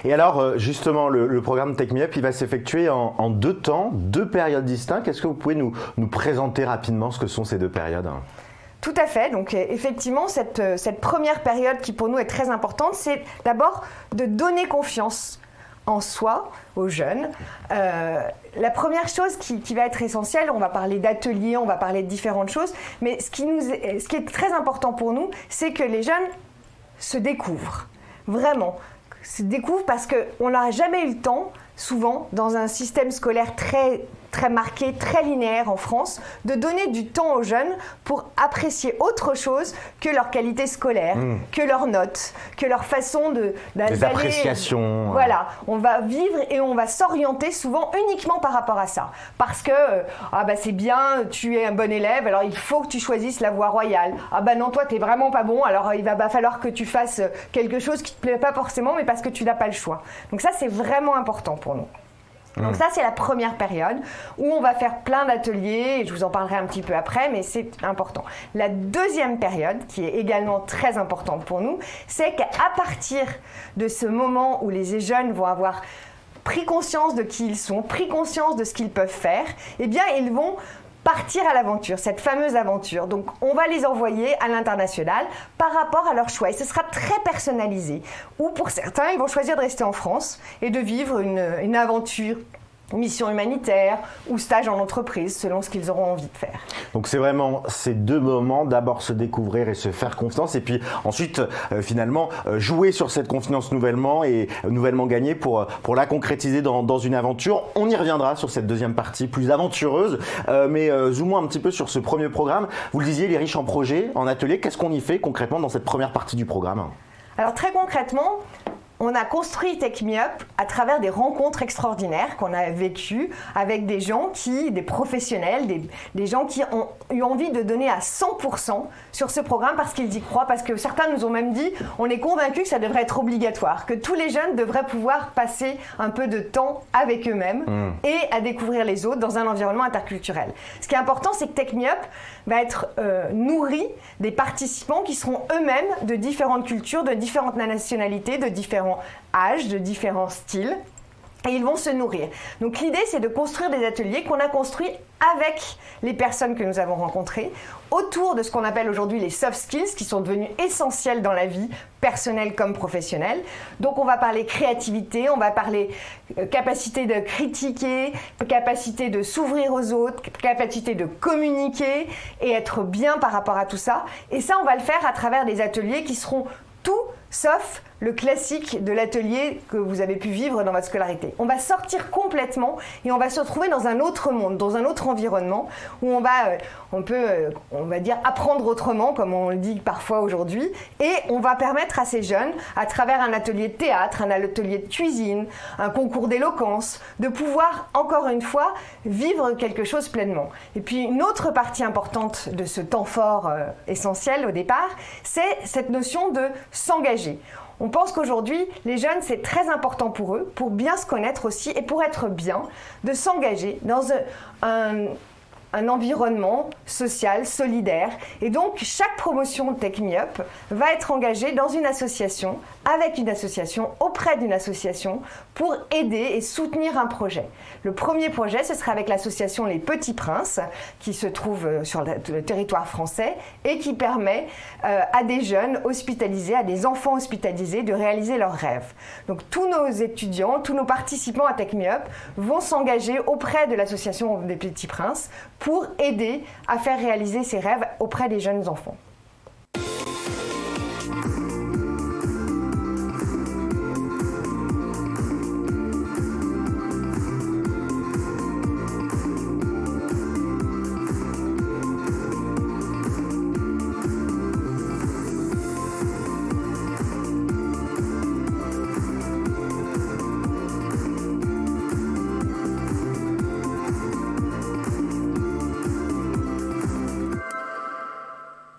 Et alors, justement, le programme Take Me Up, il va s'effectuer en 2 temps, 2 périodes distinctes. Est-ce que vous pouvez nous présenter rapidement ce que sont ces 2 périodes ? Tout à fait. Donc effectivement, cette première période qui pour nous est très importante, c'est d'abord de donner confiance en soi aux jeunes. La première chose qui va être essentielle, on va parler d'ateliers, on va parler de différentes choses, mais ce qui est très important pour nous, c'est que les jeunes se découvrent, vraiment. Se découvrent parce qu'on n'a jamais eu le temps, souvent, dans un système scolaire très marqué, très linéaire en France, de donner du temps aux jeunes pour apprécier autre chose que leur qualité scolaire, que leurs notes, que leur façon des appréciations. Voilà, on va vivre et on va s'orienter souvent uniquement par rapport à ça. Parce que, c'est bien, tu es un bon élève, alors il faut que tu choisisses la voie royale. Non, toi, t'es vraiment pas bon, alors il va falloir que tu fasses quelque chose qui te plaît pas forcément, mais parce que tu n'as pas le choix. Donc ça, c'est vraiment important pour nous. Donc ça, c'est la première période où on va faire plein d'ateliers, et je vous en parlerai un petit peu après, mais c'est important. La deuxième période, qui est également très importante pour nous, c'est qu'à partir de ce moment où les jeunes vont avoir pris conscience de qui ils sont, pris conscience de ce qu'ils peuvent faire, eh bien, ils vont partir à l'aventure, cette fameuse aventure. Donc, on va les envoyer à l'international par rapport à leur choix. Et ce sera très personnalisé. Ou pour certains, ils vont choisir de rester en France et de vivre une aventure, mission humanitaire ou stage en entreprise, selon ce qu'ils auront envie de faire. Donc c'est vraiment ces 2 moments, d'abord se découvrir et se faire confiance, et puis ensuite finalement jouer sur cette confiance nouvellement gagnée pour la concrétiser dans une aventure. On y reviendra sur cette deuxième partie plus aventureuse, mais zoomons un petit peu sur ce premier programme. Vous le disiez, les riches en projets, en atelier, qu'est-ce qu'on y fait concrètement dans cette première partie du programme ? Alors très concrètement, on a construit Take Me Up à travers des rencontres extraordinaires qu'on a vécues avec des gens des professionnels, des gens qui ont eu envie de donner à 100% sur ce programme parce qu'ils y croient, parce que certains nous ont même dit, on est convaincus que ça devrait être obligatoire, que tous les jeunes devraient pouvoir passer un peu de temps avec eux-mêmes et à découvrir les autres dans un environnement interculturel. Ce qui est important, c'est que Take Me Up va être nourri des participants qui seront eux-mêmes de différentes cultures, de différentes nationalités, de différents âges, de différents styles, et ils vont se nourrir. Donc l'idée, c'est de construire des ateliers qu'on a construits avec les personnes que nous avons rencontrées, autour de ce qu'on appelle aujourd'hui les soft skills, qui sont devenus essentiels dans la vie, personnelle comme professionnelle. Donc on va parler créativité, on va parler capacité de critiquer, capacité de s'ouvrir aux autres, capacité de communiquer et être bien par rapport à tout ça. Et ça, on va le faire à travers des ateliers qui seront tout sauf le classique de l'atelier que vous avez pu vivre dans votre scolarité. On va sortir complètement et on va se retrouver dans un autre monde, dans un autre environnement où on va dire apprendre autrement, comme on le dit parfois aujourd'hui, et on va permettre à ces jeunes, à travers un atelier de théâtre, un atelier de cuisine, un concours d'éloquence, de pouvoir, encore une fois, vivre quelque chose pleinement. Et puis une autre partie importante de ce temps fort essentiel au départ, c'est cette notion de s'engager. On pense qu'aujourd'hui, les jeunes, c'est très important pour eux, pour bien se connaître aussi et pour être bien, de s'engager dans un environnement social, solidaire. Et donc, chaque promotion de Take Me Up va être engagée dans une association, avec une association, auprès d'une association, pour aider et soutenir un projet. Le premier projet, ce sera avec l'association Les Petits Princes, qui se trouve sur le territoire français et qui permet à des jeunes hospitalisés, à des enfants hospitalisés, de réaliser leurs rêves. Donc, tous nos étudiants, tous nos participants à Take Me Up vont s'engager auprès de l'association des Petits Princes pour aider à faire réaliser ces rêves auprès des jeunes enfants.